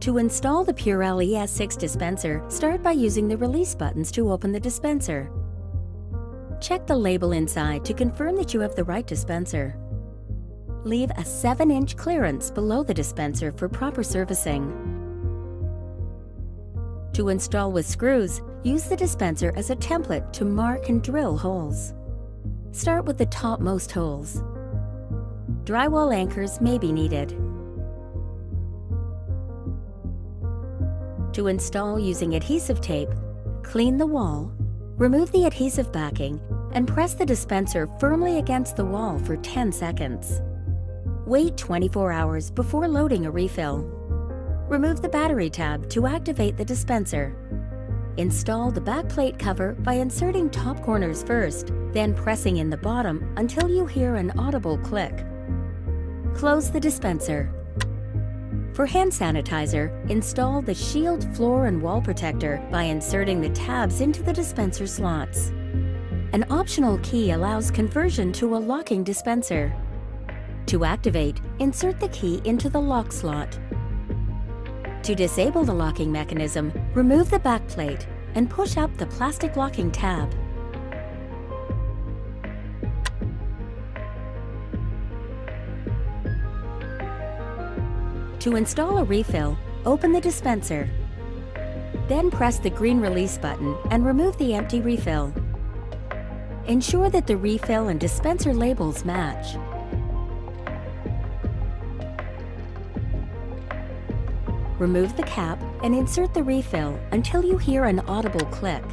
To install the PURELL ES6 dispenser, start by using the release buttons to open the dispenser. Check the label inside to confirm that you have the right dispenser. Leave a 7-inch clearance below the dispenser for proper servicing. To install with screws, use the dispenser as a template to mark and drill holes. Start with the topmost holes. Drywall anchors may be needed. To install using adhesive tape, clean the wall, remove the adhesive backing, and press the dispenser firmly against the wall for 10 seconds. Wait 24 hours before loading a refill. Remove the battery tab to activate the dispenser. Install the back plate cover by inserting top corners first, then pressing in the bottom until you hear an audible click. Close the dispenser. For hand sanitizer, install the shield floor and wall protector by inserting the tabs into the dispenser slots. An optional key allows conversion to a locking dispenser. To activate, insert the key into the lock slot. To disable the locking mechanism, remove the back plate and push up the plastic locking tab. To install a refill, open the dispenser. Then press the green release button and remove the empty refill. Ensure that the refill and dispenser labels match. Remove the cap and insert the refill until you hear an audible click.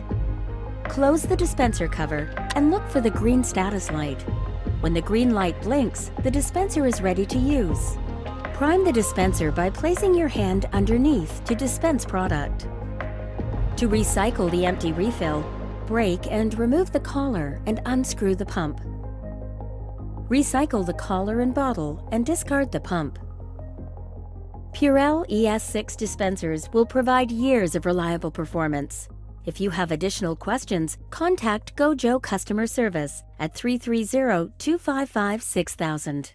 Close the dispenser cover and look for the green status light. When the green light blinks, the dispenser is ready to use. Prime the dispenser by placing your hand underneath to dispense product. To recycle the empty refill, break and remove the collar and unscrew the pump. Recycle the collar and bottle and discard the pump. PURELL ES6 dispensers will provide years of reliable performance. If you have additional questions, contact GOJO Customer Service at 330-255-6000.